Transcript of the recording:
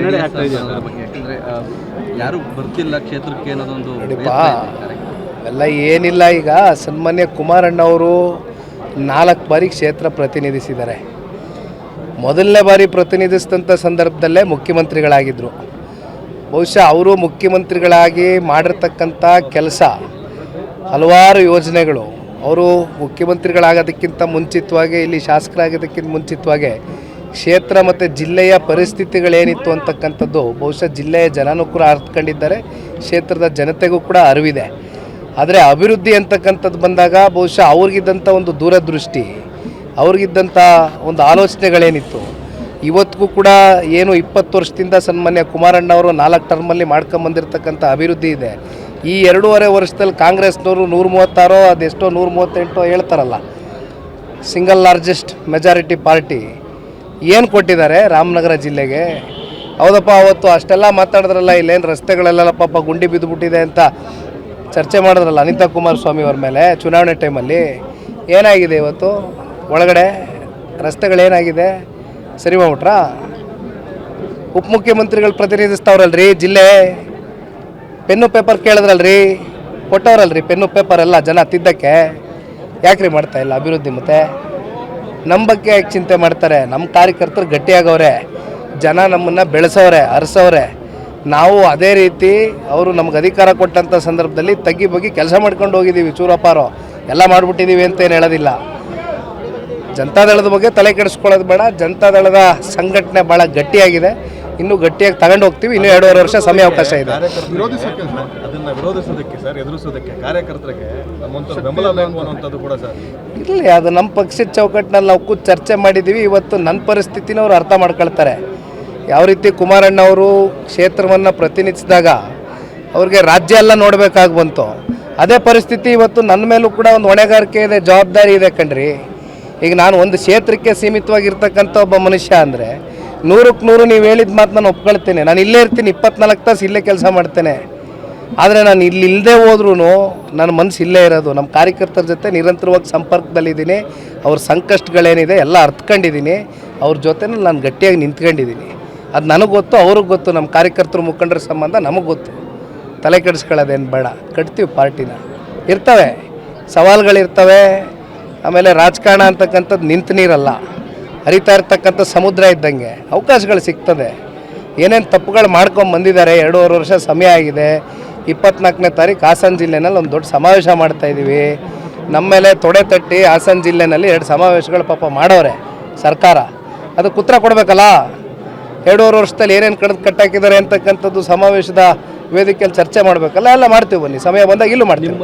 ಹಿನ್ನಡೆ ಆಗ್ತಾ ಇದೆ ಅದರ ಬಗ್ಗೆ? ಯಾಕಂದರೆ ಯಾರು ಬರ್ತಿಲ್ಲ ಕ್ಷೇತ್ರಕ್ಕೆ ಅನ್ನೋದೊಂದು ಎಲ್ಲ ಏನಿಲ್ಲ. ಈಗ ಸನ್ಮಾನ್ಯ ಕುಮಾರಣ್ಣವರು 4 ಬಾರಿ ಕ್ಷೇತ್ರ ಪ್ರತಿನಿಧಿಸಿದ್ದಾರೆ. ಮೊದಲನೇ ಬಾರಿ ಪ್ರತಿನಿಧಿಸಿದಂಥ ಸಂದರ್ಭದಲ್ಲೇ ಮುಖ್ಯಮಂತ್ರಿಗಳಾಗಿದ್ದರು. ಬಹುಶಃ ಅವರು ಮುಖ್ಯಮಂತ್ರಿಗಳಾಗಿ ಮಾಡಿರ್ತಕ್ಕಂಥ ಕೆಲಸ ಹಲವಾರು ಯೋಜನೆಗಳು, ಅವರು ಮುಖ್ಯಮಂತ್ರಿಗಳಾಗೋದಕ್ಕಿಂತ ಮುಂಚಿತವಾಗಿ, ಇಲ್ಲಿ ಶಾಸಕರಾಗೋದಕ್ಕಿಂತ ಮುಂಚಿತವಾಗಿ ಕ್ಷೇತ್ರ ಮತ್ತು ಜಿಲ್ಲೆಯ ಪರಿಸ್ಥಿತಿಗಳೇನಿತ್ತು ಅಂತಕ್ಕಂಥದ್ದು ಬಹುಶಃ ಜಿಲ್ಲೆಯ ಜನನೂ ಕೂಡ ಅರ್ಥಕೊಂಡಿದ್ದಾರೆ, ಕ್ಷೇತ್ರದ ಜನತೆಗೂ ಕೂಡ ಅರಿವಿದೆ. ಆದರೆ ಅಭಿವೃದ್ಧಿ ಅಂತಕ್ಕಂಥದ್ದು ಬಂದಾಗ ಬಹುಶಃ ಅವ್ರಿಗಿದ್ದಂಥ ಒಂದು ದೂರದೃಷ್ಟಿ, ಅವ್ರಿಗಿದ್ದಂಥ ಒಂದು ಆಲೋಚನೆಗಳೇನಿತ್ತು ಇವತ್ತಿಗೂ ಕೂಡ ಏನು 20 ವರ್ಷದಿಂದ ಸನ್ಮಾನ್ಯ ಕುಮಾರಣ್ಣವರು 4 ಟರ್ಮಲ್ಲಿ ಮಾಡ್ಕೊಂಬಂದಿರತಕ್ಕಂಥ ಅಭಿವೃದ್ಧಿ ಇದೆ. ಈ 2.5 ವರ್ಷದಲ್ಲಿ ಕಾಂಗ್ರೆಸ್ನವರು 136 ಅದೆಷ್ಟೋ 138 ಹೇಳ್ತಾರಲ್ಲ, ಸಿಂಗಲ್ ಲಾರ್ಜೆಸ್ಟ್ ಮೆಜಾರಿಟಿ ಪಾರ್ಟಿ ಏನು ಕೊಟ್ಟಿದ್ದಾರೆ ರಾಮನಗರ ಜಿಲ್ಲೆಗೆ? ಹೌದಪ್ಪ, ಅವತ್ತು ಅಷ್ಟೆಲ್ಲ ಮಾತಾಡಿದ್ರಲ್ಲ, ಇಲ್ಲೇನು ರಸ್ತೆಗಳೆಲ್ಲ ಪಾಪ ಗುಂಡಿ ಬಿದ್ದುಬಿಟ್ಟಿದೆ ಅಂತ ಚರ್ಚೆ ಮಾಡಿದ್ರಲ್ಲ ಅನಿತಾ ಕುಮಾರಸ್ವಾಮಿ ಅವ್ರ ಮೇಲೆ ಚುನಾವಣೆ ಟೈಮಲ್ಲಿ. ಏನಾಗಿದೆ ಇವತ್ತು ಒಳಗಡೆ ರಸ್ತೆಗಳೇನಾಗಿದೆ? ಸರಿ ಮಾಡ್ಬಿಟ್ರಾ? ಉಪಮುಖ್ಯಮಂತ್ರಿಗಳು ಪ್ರತಿನಿಧಿಸ್ತಾವ್ರಲ್ರಿ ಜಿಲ್ಲೆ, ಪೆನ್ನು ಪೇಪರ್ ಕೇಳಿದ್ರಲ್ರಿ, ಕೊಟ್ಟವ್ರಲ್ರಿ ಪೆನ್ನು ಪೇಪರ್ ಎಲ್ಲ ಜನ ತಿದ್ದಕ್ಕೆ. ಯಾಕ್ರಿ ಮಾಡ್ತಾಯಿಲ್ಲ ಅಭಿವೃದ್ಧಿ? ಮತ್ತು ನಮ್ಮ ಬಗ್ಗೆ ಯಾಕೆ ಚಿಂತೆ ಮಾಡ್ತಾರೆ? ನಮ್ಮ ಕಾರ್ಯಕರ್ತರು ಗಟ್ಟಿಯಾಗವ್ರೆ, ಜನ ನಮ್ಮನ್ನು ಬೆಳೆಸವ್ರೆ, ಹರಿಸವ್ರೆ. ನಾವು ಅದೇ ರೀತಿ ಅವರು ನಮ್ಗೆ ಅಧಿಕಾರ ಕೊಟ್ಟಂಥ ಸಂದರ್ಭದಲ್ಲಿ ತಗ್ಗಿ ಬಗ್ಗಿ ಕೆಲಸ ಮಾಡ್ಕೊಂಡು ಹೋಗಿದ್ದೀವಿ. ಚೂರಪ್ಪಾರೋ ಎಲ್ಲ ಮಾಡಿಬಿಟ್ಟಿದ್ದೀವಿ ಅಂತ ಏನು ಹೇಳೋದಿಲ್ಲ. ಜನತಾದಳದ ಬಗ್ಗೆ ತಲೆ ಕೆಡಿಸ್ಕೊಳ್ಳೋದು ಬೇಡ. ಜನತಾದಳದ ಸಂಘಟನೆ ಭಾಳ ಗಟ್ಟಿಯಾಗಿದೆ, ಇನ್ನೂ ಗಟ್ಟಿಯಾಗಿ ತಗೊಂಡು ಹೋಗ್ತೀವಿ. ಇನ್ನೂ 2.5 ವರ್ಷ ಸಮಯ ಅವಕಾಶ ಇದೆ. ಅದನ್ನು ವಿರೋಧಿಸೋದಕ್ಕೆ ಸರ್, ಎದುರಿಸೋದಕ್ಕೆ ಕಾರ್ಯಕರ್ತರಿಗೆ ನಮ್ಮಂಥ ಬೆಂಬಲ ಬೇಕು ಅನ್ನೋಂಥದ್ದು ಕೂಡ ಸರ್ ಇಲ್ಲ. ಅದು ನಮ್ಮ ಪಕ್ಷದ ಚೌಕಟ್ಟಿನಲ್ಲಿ ನಾವು ಕೂತು ಚರ್ಚೆ ಮಾಡಿದ್ದೀವಿ. ಇವತ್ತು ನನ್ನ ಪರಿಸ್ಥಿತಿನ ಅವ್ರು ಅರ್ಥ ಮಾಡ್ಕೊಳ್ತಾರೆ. ಯಾವ ರೀತಿ ಕುಮಾರಣ್ಣವರು ಕ್ಷೇತ್ರವನ್ನು ಪ್ರತಿನಿಧಿಸಿದಾಗ ಅವ್ರಿಗೆ ರಾಜ್ಯ ಎಲ್ಲ ನೋಡಬೇಕಾಗಿ ಬಂತು, ಅದೇ ಪರಿಸ್ಥಿತಿ ಇವತ್ತು ನನ್ನ ಮೇಲೂ ಕೂಡ ಒಂದು ಹೊಣೆಗಾರಿಕೆ ಇದೆ, ಜವಾಬ್ದಾರಿ ಇದೆ ಕಣ್ರಿ. ಈಗ ನಾನು ಒಂದು ಕ್ಷೇತ್ರಕ್ಕೆ ಸೀಮಿತವಾಗಿರ್ತಕ್ಕಂಥ ಒಬ್ಬ ಮನುಷ್ಯ ಅಂದರೆ 100ಕ್ಕೆ 100 ನೀವು ಹೇಳಿದ ಮಾತು ನಾನು ಒಪ್ಕೊಳ್ತೇನೆ. ನಾನು ಇಲ್ಲೇ ಇರ್ತೀನಿ, 24 ತಾಸು ಇಲ್ಲೇ ಕೆಲಸ ಮಾಡ್ತೇನೆ. ಆದರೆ ನಾನು ಇಲ್ಲಿ ಇಲ್ಲದೆ ಹೋದ್ರೂ ನನ್ನ ಮನಸ್ಸು ಇಲ್ಲೇ ಇರೋದು. ನಮ್ಮ ಕಾರ್ಯಕರ್ತರ ಜೊತೆ ನಿರಂತರವಾಗಿ ಸಂಪರ್ಕದಲ್ಲಿದ್ದೀನಿ. ಅವ್ರ ಸಂಕಷ್ಟಗಳೇನಿದೆ ಎಲ್ಲ ಅರ್ಥಕೊಂಡಿದ್ದೀನಿ. ಅವ್ರ ಜೊತೆನಲ್ಲಿ ನಾನು ಗಟ್ಟಿಯಾಗಿ ನಿಂತ್ಕೊಂಡಿದ್ದೀನಿ. ಅದು ನನಗೆ ಗೊತ್ತು, ಅವ್ರಿಗೆ ಗೊತ್ತು. ನಮ್ಮ ಕಾರ್ಯಕರ್ತರು ಮುಖಂಡರ ಸಂಬಂಧ ನಮಗೆ ಗೊತ್ತು. ತಲೆ ಕೆಡಿಸ್ಕೊಳ್ಳೋದೇನು ಬೇಡ. ಕಟ್ತೀವಿ ಪಾರ್ಟಿನ. ಇರ್ತವೆ ಸವಾಲುಗಳಿರ್ತವೆ. ಆಮೇಲೆ ರಾಜಕಾರಣ ಅಂತಕ್ಕಂಥದ್ದು ನಿಂತು ನೀರಲ್ಲ, ಹರಿತಾ ಇರ್ತಕ್ಕಂಥ ಸಮುದ್ರ ಇದ್ದಂಗೆ. ಅವಕಾಶಗಳು ಸಿಗ್ತದೆ. ಏನೇನು ತಪ್ಪುಗಳು ಮಾಡ್ಕೊಂಡು ಬಂದಿದ್ದಾರೆ, 2.5 ವರ್ಷ ಸಮಯ ಆಗಿದೆ. 24ನೇ ತಾರೀಕು ಹಾಸನ ಜಿಲ್ಲೆನಲ್ಲಿ ಒಂದು ದೊಡ್ಡ ಸಮಾವೇಶ ಮಾಡ್ತಾಯಿದ್ದೀವಿ. ನಮ್ಮ ಮೇಲೆ ತೊಡೆ ತಟ್ಟಿ ಹಾಸನ ಜಿಲ್ಲೆನಲ್ಲಿ 2 ಸಮಾವೇಶಗಳು ಪಾಪ ಮಾಡೋರೆ ಸರ್ಕಾರ. ಅದಕ್ಕೆ ಉತ್ತರ ಕೊಡಬೇಕಲ್ಲ. 2.5 ವರ್ಷದಲ್ಲಿ ಏನೇನು ಕಟ್ಟಾಕಿದ್ದಾರೆ ಅಂತಕ್ಕಂಥದ್ದು ಸಮಾವೇಶದ ವೇದಿಕೆಯಲ್ಲಿ ಚರ್ಚೆ ಮಾಡಬೇಕಲ್ಲ. ಎಲ್ಲ ಮಾಡ್ತೀವಿ, ಬನ್ನಿ ಸಮಯ ಬಂದಾಗ ಇಲ್ಲೂ ಮಾಡ್ತೀವಿ.